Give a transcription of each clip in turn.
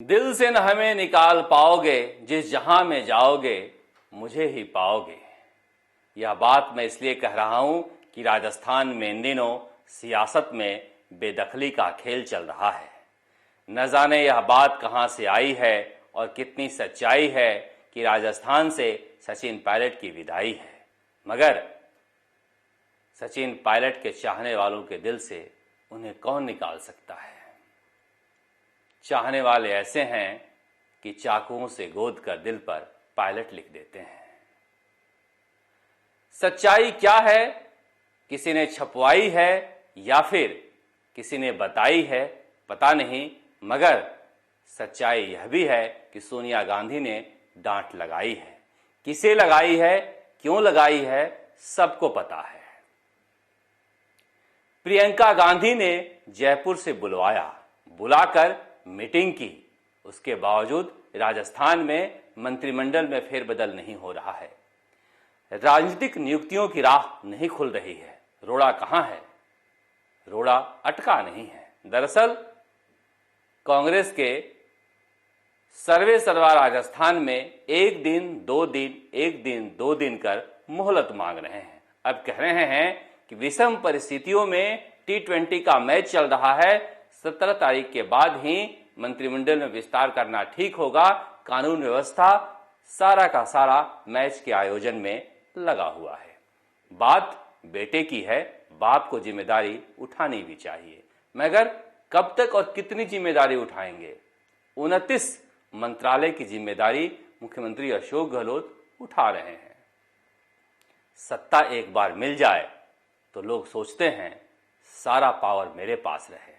दिल से न हमें निकाल पाओगे, जिस जहां में जाओगे मुझे ही पाओगे। यह बात मैं इसलिए कह रहा हूं कि राजस्थान में इन दिनों सियासत में बेदखली का खेल चल रहा है। न जाने यह बात कहां से आई है और कितनी सच्चाई है कि राजस्थान से सचिन पायलट की विदाई है, मगर सचिन पायलट के चाहने वालों के दिल से उन्हें कौन निकाल सकता है। चाहने वाले ऐसे हैं कि चाकुओं से गोद कर दिल पर पायलट लिख देते हैं। सच्चाई क्या है, किसी ने छपवाई है या फिर किसी ने बताई है, पता नहीं, मगर सच्चाई यह भी है कि सोनिया गांधी ने डांट लगाई है। किसे लगाई है, क्यों लगाई है, सबको पता है। प्रियंका गांधी ने जयपुर से बुलाकर मीटिंग की, उसके बावजूद राजस्थान में मंत्रिमंडल में फेरबदल नहीं हो रहा है। राजनीतिक नियुक्तियों की राह नहीं खुल रही है। रोड़ा कहां है? रोड़ा अटका नहीं है। दरअसल कांग्रेस के सर्वे सर्वा राजस्थान में एक दिन दो दिन कर मोहलत मांग रहे हैं। अब कह रहे हैं कि विषम परिस्थितियों में T20 का मैच चल रहा है, 17 तारीख के बाद ही मंत्रिमंडल में विस्तार करना ठीक होगा। कानून व्यवस्था सारा का सारा मैच के आयोजन में लगा हुआ है। बात बेटे की है, बाप को जिम्मेदारी उठानी भी चाहिए, मगर कब तक और कितनी जिम्मेदारी उठाएंगे? 29 मंत्रालय की जिम्मेदारी मुख्यमंत्री अशोक गहलोत उठा रहे हैं। सत्ता एक बार मिल जाए तो लोग सोचते हैं सारा पावर मेरे पास रहे,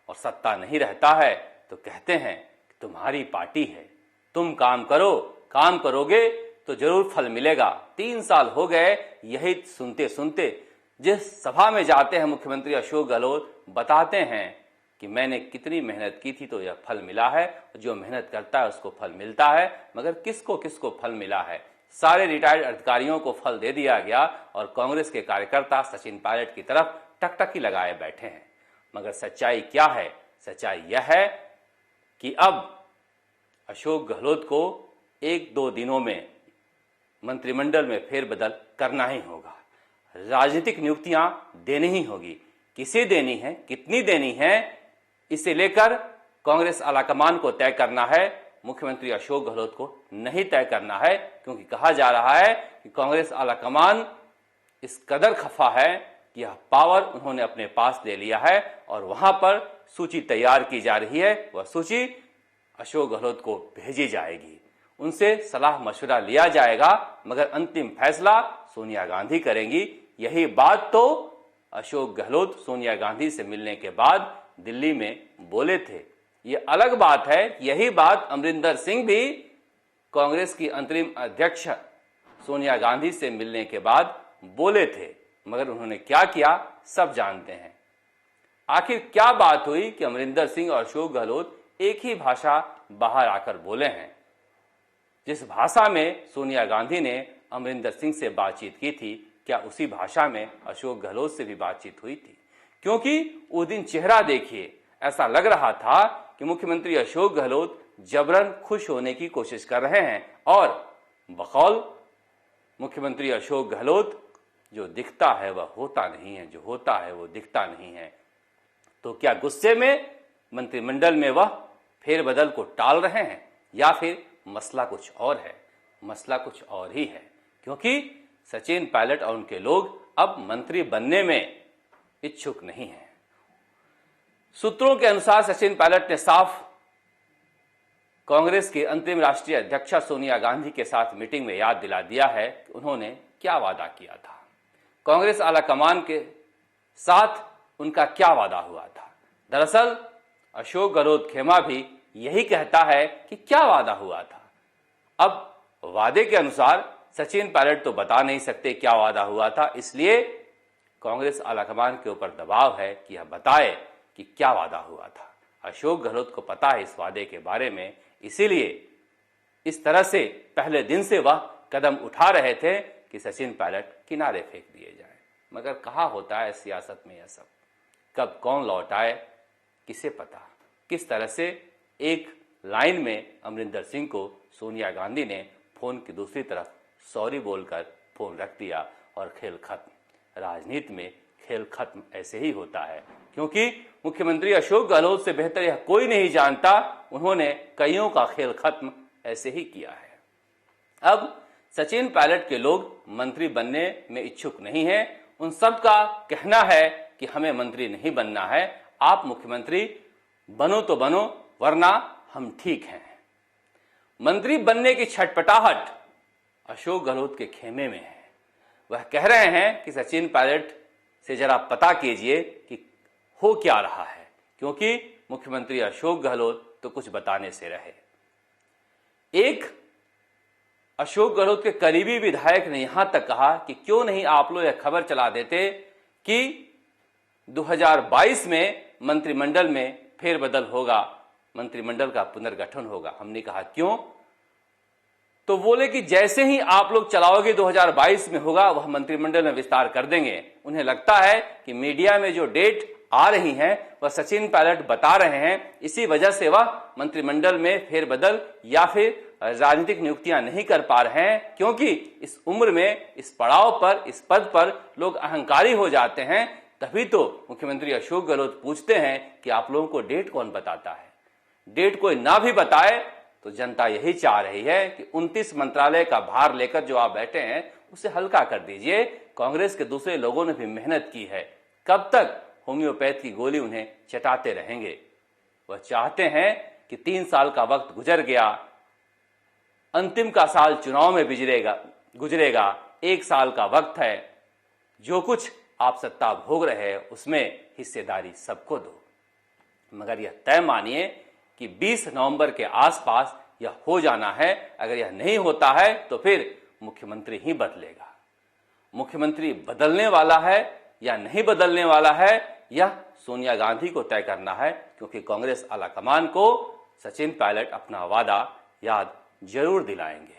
और सत्ता नहीं रहता है तो कहते हैं कि तुम्हारी पार्टी है, तुम काम करो, काम करोगे तो जरूर फल मिलेगा। 3 साल हो गए यही सुनते सुनते। जिस सभा में जाते हैं मुख्यमंत्री अशोक गहलोत बताते हैं कि मैंने कितनी मेहनत की थी तो यह फल मिला है। जो मेहनत करता है उसको फल मिलता है, मगर किसको किसको फल मिला है? सारे रिटायर्ड अधिकारियों को फल दे दिया गया और कांग्रेस के कार्यकर्ता सचिन पायलट की तरफ टकटकी लगाए बैठे हैं। मगर सच्चाई क्या है? सच्चाई यह है कि अब अशोक गहलोत को 1-2 दिनों में मंत्रिमंडल में फेरबदल करना ही होगा। राजनीतिक नियुक्तियां देनी ही होगी। किसे देनी है, कितनी देनी है, इसे लेकर कांग्रेस आलाकमान को तय करना है, मुख्यमंत्री अशोक गहलोत को नहीं तय करना है। क्योंकि कहा जा रहा है कि कांग्रेस आलाकमान इस कदर खफा है कि यह पावर उन्होंने अपने पास ले लिया है और वहां पर सूची तैयार की जा रही है। वह सूची अशोक गहलोत को भेजी जाएगी, उनसे सलाह मशवरा लिया जाएगा, मगर अंतिम फैसला सोनिया गांधी करेंगी। यही बात तो अशोक गहलोत सोनिया गांधी से मिलने के बाद दिल्ली में बोले थे। यह अलग बात है, यही बात अमरिंदर सिंह भी कांग्रेस की अंतरिम अध्यक्ष सोनिया गांधी से मिलने के बाद बोले थे, मगर उन्होंने क्या किया सब जानते हैं। आखिर क्या बात हुई कि अमरिंदर सिंह और अशोक गहलोत एक ही भाषा बाहर आकर बोले हैं? जिस भाषा में सोनिया गांधी ने अमरिंदर सिंह से बातचीत की थी, क्या उसी भाषा में अशोक गहलोत से भी बातचीत हुई थी? क्योंकि उस दिन चेहरा देखिए, ऐसा लग रहा था कि मुख्यमंत्री अशोक गहलोत जबरन खुश होने की कोशिश कर रहे हैं और बकौल मुख्यमंत्री अशोक गहलोत जो दिखता है वह होता नहीं है, जो होता है वो दिखता नहीं है। तो क्या गुस्से में मंत्रिमंडल में वह फेरबदल को टाल रहे हैं या फिर मसला कुछ और है? मसला कुछ और ही है, क्योंकि सचिन पायलट और उनके लोग अब मंत्री बनने में इच्छुक नहीं हैं। सूत्रों के अनुसार सचिन पायलट ने साफ कांग्रेस के अंतरिम राष्ट्रीय अध्यक्षा सोनिया गांधी के साथ मीटिंग में याद दिला दिया है कि उन्होंने क्या वादा किया था। कांग्रेस आलाकमान के साथ उनका क्या वादा हुआ था। दरअसल अशोक गहलोत खेमा भी यही कहता है कि क्या वादा हुआ था। अब वादे के अनुसार सचिन पायलट तो बता नहीं सकते क्या वादा हुआ था, इसलिए कांग्रेस आलाकमान के ऊपर दबाव है कि यह बताए कि क्या वादा हुआ था। अशोक गहलोत को पता है इस वादे के बारे में, इसीलिए इस तरह से पहले दिन से वह कदम उठा रहे थे कि सचिन पायलट किनारे फेंक दिए जाए। मगर कहाँ होता है सियासत में यह सब, कब कौन लौट आए किसे पता। किस तरह से एक लाइन में अमरिंदर सिंह को सोनिया गांधी ने फोन की दूसरी तरफ सॉरी बोलकर फोन रख दिया और खेल खत्म। राजनीति में खेल खत्म ऐसे ही होता है, क्योंकि मुख्यमंत्री अशोक गहलोत से बेहतर यह कोई नहीं जानता, उन्होंने कईयों का खेल खत्म ऐसे ही किया है। अब सचिन पायलट के लोग मंत्री बनने में इच्छुक नहीं हैं। उन सब का कहना है कि हमें मंत्री नहीं बनना है, आप मुख्यमंत्री बनो तो बनो, वरना हम ठीक हैं। मंत्री बनने की छटपटाहट अशोक गहलोत के खेमे में है। वह कह रहे हैं कि सचिन पायलट से जरा पता कीजिए कि हो क्या रहा है, क्योंकि मुख्यमंत्री अशोक गहलोत तो कुछ बताने से रहे। एक अशोक गहलोत के करीबी विधायक ने यहां तक कहा कि क्यों नहीं आप लोग यह खबर चला देते कि 2022 में मंत्रिमंडल में फेरबदल होगा, मंत्रिमंडल का पुनर्गठन होगा। हमने कहा क्यों? तो बोले कि जैसे ही आप लोग चलाओगे 2022 में होगा, वह मंत्रिमंडल में विस्तार कर देंगे। उन्हें लगता है कि मीडिया में जो डेट आ रही हैं वह सचिन पायलट बता रहे हैं, इसी वजह से वह मंत्रिमंडल में फेरबदल या फिर राजनीतिक नियुक्तियां नहीं कर पा रहे हैं, क्योंकि इस उम्र में, इस पड़ाव पर, इस पद पर लोग अहंकारी हो जाते हैं। तभी तो मुख्यमंत्री अशोक गहलोत पूछते हैं कि आप लोगों को डेट कौन बताता है। डेट कोई ना भी बताए तो जनता यही चाह रही है कि 29 मंत्रालय का भार लेकर जो आप बैठे हैं उसे हल्का कर दीजिए। कांग्रेस के दूसरे लोगों ने भी मेहनत की है, कब तक होम्योपैथ की गोली उन्हें चटाते रहेंगे? वह चाहते हैं कि 3 साल का वक्त गुजर गया, अंतिम का साल चुनाव में गुजरेगा, 1 साल का वक्त है, जो कुछ आप सत्ता भोग रहे हैं उसमें हिस्सेदारी सबको दो। मगर यह तय मानिए कि 20 नवंबर के आसपास यह हो जाना है। अगर यह नहीं होता है तो फिर मुख्यमंत्री ही बदलेगा। मुख्यमंत्री बदलने वाला है या नहीं बदलने वाला है, यह सोनिया गांधी को तय करना है, क्योंकि कांग्रेस आलाकमान को सचिन पायलट अपना वादा याद जरूर दिलाएंगे।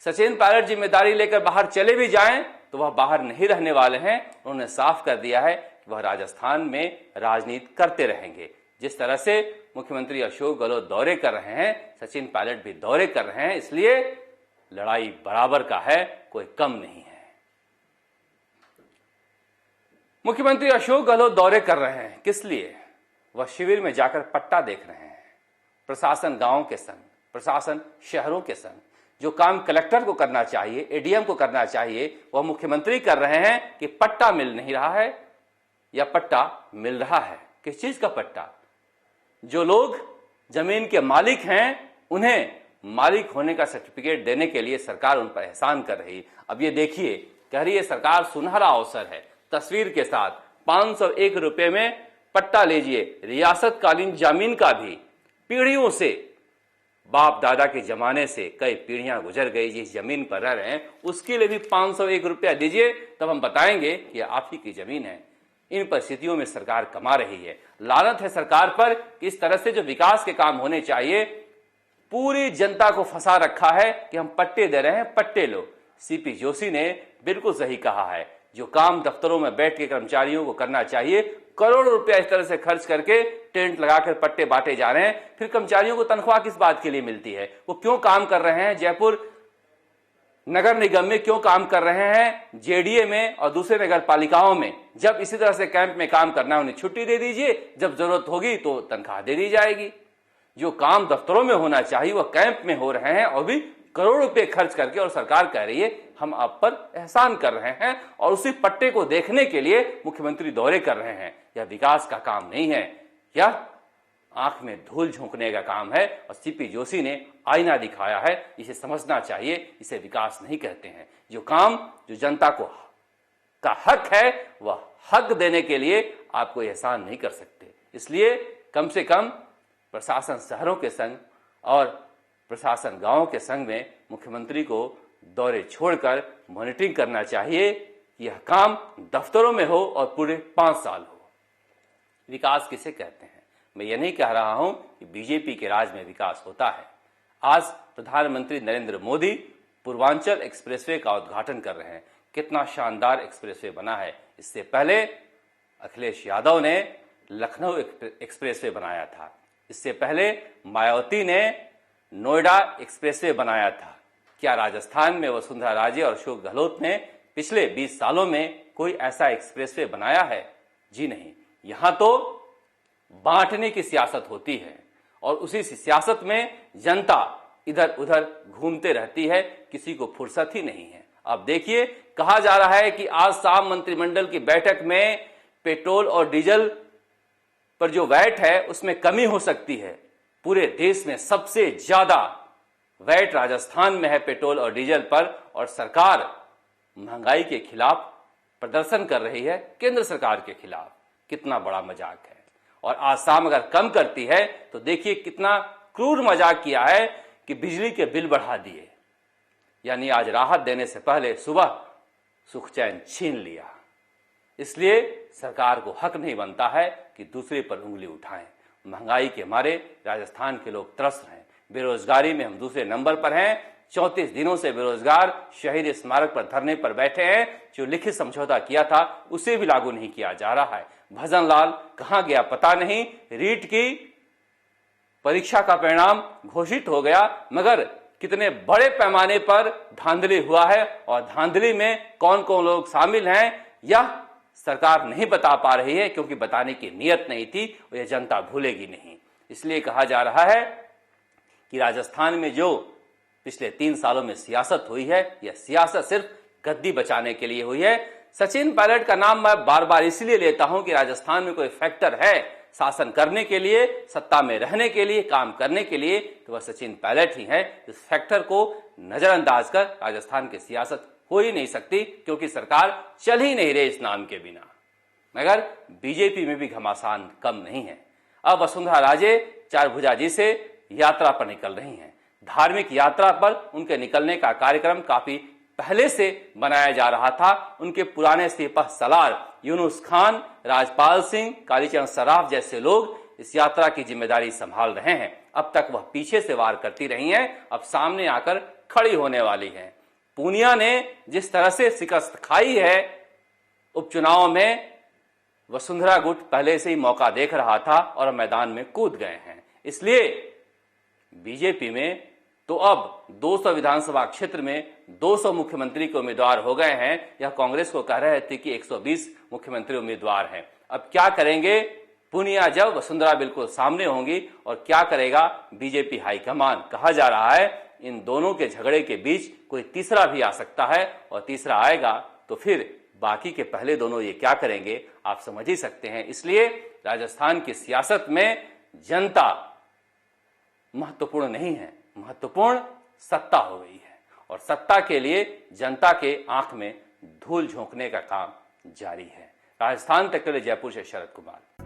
सचिन पायलट जिम्मेदारी लेकर बाहर चले भी जाएं तो वह बाहर नहीं रहने वाले हैं। उन्होंने साफ कर दिया है कि वह राजस्थान में राजनीति करते रहेंगे। जिस तरह से मुख्यमंत्री अशोक गहलोत दौरे कर रहे हैं, सचिन पायलट भी दौरे कर रहे हैं, इसलिए लड़ाई बराबर का है, कोई कम नहीं है। मुख्यमंत्री अशोक गहलोत दौरे कर रहे हैं, किस लिए? वह शिविर में जाकर पट्टा देख रहे हैं। प्रशासन गांवों के संग, प्रशासन शहरों के संग, जो काम कलेक्टर को करना चाहिए, एडीएम को करना चाहिए, वह मुख्यमंत्री कर रहे हैं कि पट्टा मिल नहीं रहा है या पट्टा मिल रहा है। किस चीज का पट्टा? जो लोग जमीन के मालिक हैं उन्हें मालिक होने का सर्टिफिकेट देने के लिए सरकार उन पर एहसान कर रही। अब ये देखिए, कह रही है सरकार सुनहरा अवसर है, तस्वीर के साथ 501 रुपए में पट्टा लीजिए। रियासतकालीन जमीन का भी पीढ़ियों से, बाप दादा के जमाने से कई पीढ़ियां गुजर गई, जिस जमीन पर रह रहे हैं उसके लिए भी 501 रुपया दीजिए, तब हम बताएंगे कि आप ही की जमीन है। इन परिस्थितियों में सरकार कमा रही है। लानत है सरकार पर कि इस तरह से जो विकास के काम होने चाहिए, पूरी जनता को फंसा रखा है कि हम पट्टे दे रहे हैं, पट्टे लो। सीपी जोशी ने बिल्कुल सही कहा है, जो काम दफ्तरों में बैठ के कर्मचारियों को करना चाहिए, करोड़ों रुपया इस तरह से खर्च करके टेंट लगाकर पट्टे बांटे जा रहे हैं। फिर कर्मचारियों को तनख्वाह किस बात के लिए मिलती है? वो क्यों काम कर रहे हैं? जयपुर नगर निगम में क्यों काम कर रहे हैं? जेडीए में और दूसरे नगर पालिकाओं में जब इसी तरह से कैंप में काम करना है, उन्हें छुट्टी दे दीजिए, जब जरूरत होगी तो तनख्वाह दे दी जाएगी। जो काम दफ्तरों में होना चाहिए वह कैंप में हो रहे हैं, और भी करोड़ों रुपए खर्च करके, और सरकार कह रही है हम आप पर एहसान कर रहे हैं, और उसी पट्टे को देखने के लिए मुख्यमंत्री दौरे कर रहे हैं। यह विकास का काम नहीं है, यह आंख में धूल झोंकने का काम है। और सीपी जोशी ने आईना दिखाया है, इसे समझना चाहिए, इसे विकास नहीं कहते हैं। जो काम जो जनता को का हक है, वह हक देने के लिए आपको एहसान नहीं कर सकते। इसलिए कम से कम प्रशासन शहरों के संग और प्रशासन गांवों के संग में मुख्यमंत्री को दौरे छोड़कर मॉनिटरिंग करना चाहिए कि यह काम दफ्तरों में हो और पूरे 5 साल हो। विकास किसे कहते हैं? मैं ये नहीं कह रहा हूं कि बीजेपी के राज में विकास होता है। आज प्रधानमंत्री नरेंद्र मोदी पूर्वांचल एक्सप्रेसवे का उद्घाटन कर रहे हैं। कितना शानदार एक्सप्रेसवे बना है। इससे पहले अखिलेश यादव ने लखनऊ एक्सप्रेसवे बनाया था। इससे पहले मायावती ने नोएडा एक्सप्रेसवे बनाया था। क्या राजस्थान में वसुंधरा राजे और अशोक गहलोत ने पिछले 20 सालों में कोई ऐसा एक्सप्रेसवे बनाया है? जी नहीं। यहां तो बांटने की सियासत होती है और उसी सियासत में जनता इधर उधर घूमते रहती है, किसी को फुर्सत ही नहीं है। अब देखिए, कहा जा रहा है कि आज शाम मंत्रिमंडल की बैठक में पेट्रोल और डीजल पर जो वैट है उसमें कमी हो सकती है। पूरे देश में सबसे ज्यादा वैट राजस्थान में है पेट्रोल और डीजल पर, और सरकार महंगाई के खिलाफ प्रदर्शन कर रही है, केंद्र सरकार के खिलाफ। कितना बड़ा मजाक है। और आज शाम अगर कम करती है तो देखिए कितना क्रूर मजाक किया है कि बिजली के बिल बढ़ा दिए, यानी आज राहत देने से पहले सुबह सुख चैन छीन लिया। इसलिए सरकार को हक नहीं बनता है कि दूसरे पर उंगली उठाएं। महंगाई के मारे राजस्थान के लोग त्रस्त हैं। बेरोजगारी में हम दूसरे नंबर पर हैं। 34 दिनों से बेरोजगार शहीद स्मारक पर धरने पर बैठे हैं। जो लिखित समझौता किया था उसे भी लागू नहीं किया जा रहा है। भजन लाल कहां गया पता नहीं। रीट की परीक्षा का परिणाम घोषित हो गया, मगर कितने बड़े पैमाने पर धांधली हुआ है और धांधली में कौन कौन लोग शामिल हैं यह सरकार नहीं बता पा रही है, क्योंकि बताने की नीयत नहीं थी और यह जनता भूलेगी नहीं। इसलिए कहा जा रहा है कि राजस्थान में जो पिछले 3 सालों में सियासत हुई है, यह सियासत सिर्फ गद्दी बचाने के लिए हुई है। सचिन पायलट का नाम मैं बार बार इसलिए लेता हूं कि राजस्थान में कोई फैक्टर है शासन करने के लिए, सत्ता में रहने के लिए, काम करने के लिए, तो वह सचिन पायलट ही है। इस फैक्टर को नजरअंदाज कर राजस्थान की सियासत हो ही नहीं सकती, क्योंकि सरकार चल ही नहीं रही इस नाम के बिना। मगर बीजेपी में भी घमासान कम नहीं है। अब वसुंधरा राजे चारभुजा जी से यात्रा पर निकल रही हैं। धार्मिक यात्रा पर उनके निकलने का कार्यक्रम काफी पहले से बनाया जा रहा था। उनके पुराने सिपह सलार यूनुस खान, राजपाल सिंह, कालीचरण सराफ जैसे लोग इस यात्रा की जिम्मेदारी संभाल रहे हैं। अब तक वह पीछे से वार करती रही हैं, अब सामने आकर खड़ी होने वाली हैं। पूनिया ने जिस तरह से शिकस्त खाई है उपचुनाव में, वसुंधरा गुट पहले से ही मौका देख रहा था और मैदान में कूद गए हैं। इसलिए बीजेपी में तो अब 200 विधानसभा क्षेत्र में 200 मुख्यमंत्री के उम्मीदवार हो गए हैं। यह कांग्रेस को कह रहे थे कि 120 मुख्यमंत्री उम्मीदवार हैं। अब क्या करेंगे पूनिया जब वसुंधरा बिल्कुल सामने होंगी, और क्या करेगा बीजेपी हाईकमान? कहा जा रहा है इन दोनों के झगड़े के बीच कोई तीसरा भी आ सकता है, और तीसरा आएगा तो फिर बाकी के पहले दोनों ये क्या करेंगे आप समझ ही सकते हैं। इसलिए राजस्थान की सियासत में जनता महत्वपूर्ण नहीं है, महत्वपूर्ण सत्ता हो गई है, और सत्ता के लिए जनता के आंख में धूल झोंकने का काम जारी है। राजस्थान तक के लिए जयपुर से शरद कुमार।